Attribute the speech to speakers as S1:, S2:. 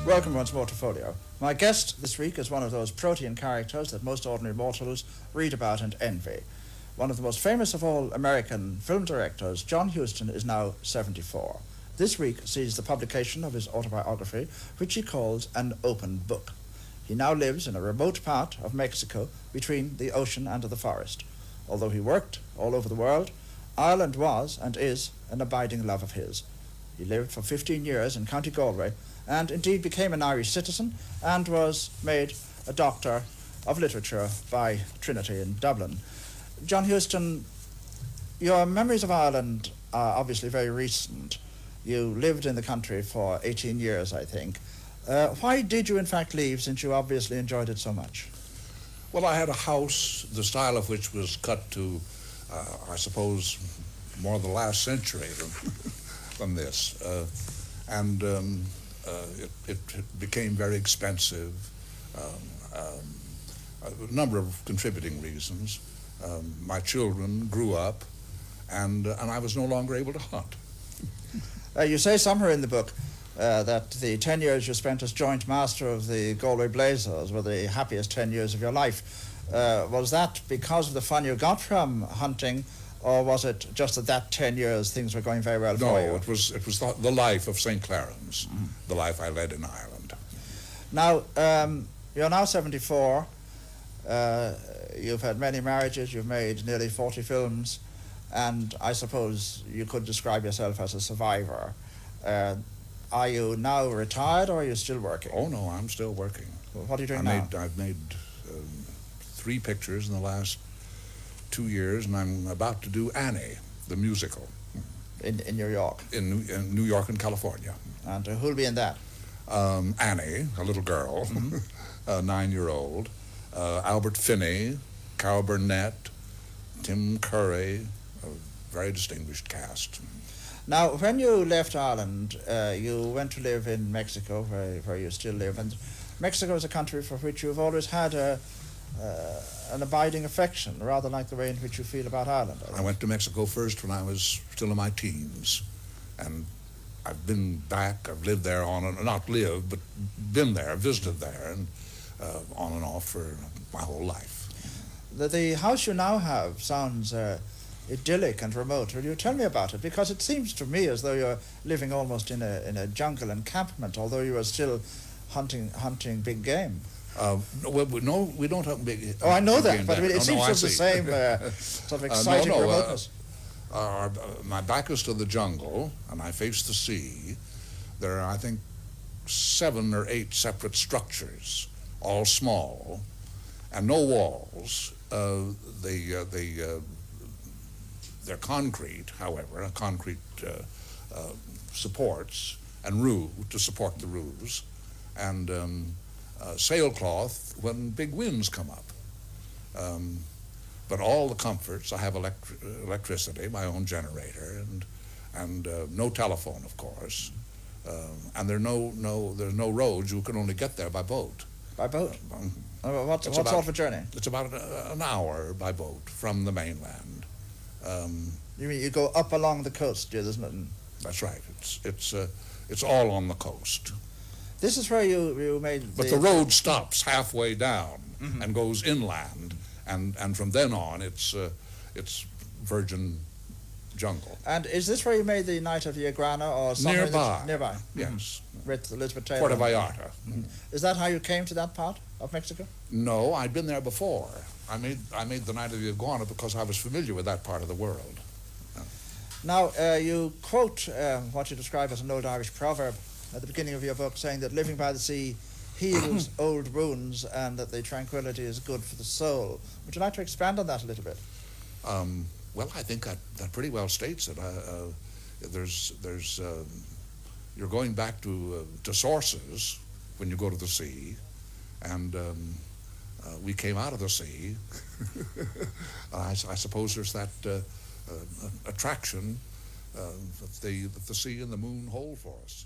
S1: Welcome once more to Folio. My guest this week is one of those protean characters that most ordinary mortals read about and envy. One of the most famous of all American film directors, John Huston, is now 74. This week sees the publication of his autobiography, which he calls an open book. He now lives in a remote part of Mexico between the ocean and the forest. Although he worked all over the world, Ireland was and is an abiding love of his. He lived for 15 years in County Galway and indeed became an Irish citizen and was made a Doctor of Literature by Trinity in Dublin. John Huston, your memories of Ireland are obviously very recent. You lived in the country for 18 years, I think. Why did you in fact leave, since you obviously enjoyed it so much?
S2: Well, I had a house, the style of which was cut to, I suppose, more the last century than this. It became very expensive. A number of contributing reasons. My children grew up, and I was no longer able to hunt.
S1: You say somewhere in the book that the 10 years you spent as joint master of the Galway Blazers were the happiest 10 years of your life. Was that because of the fun you got from hunting, or was it just that 10 years things were going very well for you?
S2: No, it was the life of St. Clarence, the life I led in Ireland.
S1: Now, you're now 74. You've had many marriages, you've made nearly 40 films, and I suppose you could describe yourself as a survivor. Are you now retired, or are you still working?
S2: Oh, no, I'm still working.
S1: Well, what are you doing now?
S2: I've made 3 pictures in the last 2 years, and I'm about to do Annie, the musical.
S1: In New York?
S2: In New York and California.
S1: And who'll be in that?
S2: Annie, a little girl, a 9-year-old, Albert Finney, Carol Burnett, Tim Curry, a very distinguished cast.
S1: Now, when you left Ireland, you went to live in Mexico, where you still live, and Mexico is a country for which you've always had an abiding affection, rather like the way in which you feel about Ireland.
S2: I went to Mexico first when I was still in my teens, and I've been back. I've lived there not lived, but been there, visited there, and on and off for my whole life.
S1: The house you now have sounds idyllic and remote. Will you tell me about it? Because it seems to me as though you're living almost in a jungle encampment, although you are still hunting big game.
S2: No, we don't have big.
S1: Oh, I know that, but it seems
S2: to
S1: to have the same sort of exciting remoteness.
S2: My back is to the jungle, and I face the sea. There are, I think, 7 or 8 separate structures, all small, and no walls. They're concrete, however, concrete supports and roof to support the roofs, and sailcloth when big winds come up. But all the comforts, I have electricity, my own generator, and no telephone, of course, and there's no roads. You can only get there by boat.
S1: By boat? What sort of a journey?
S2: It's about an hour by boat from the mainland.
S1: You mean you go up along the coast? Yeah, there's nothing.
S2: That's right. It's all on the coast.
S1: This is where you made.
S2: But the road stops halfway down and goes inland, and from then on it's virgin jungle.
S1: And is this where you made the Night of the Iguana, or somewhere
S2: nearby? Yes.
S1: With Elizabeth Taylor.
S2: Puerto Vallarta.
S1: Is that how you came to that part of Mexico?
S2: No, I'd been there before. I made the Night of the Iguana because I was familiar with that part of the world.
S1: Now, you quote what you describe as an old Irish proverb at the beginning of your book, saying that living by the sea heals old wounds and that the tranquility is good for the soul. Would you like to expand on that a little bit?
S2: Well, I think that pretty well states it. You're going back to sources when you go to the sea, and we came out of the sea. I suppose there's that attraction that the sea and the moon hold for us.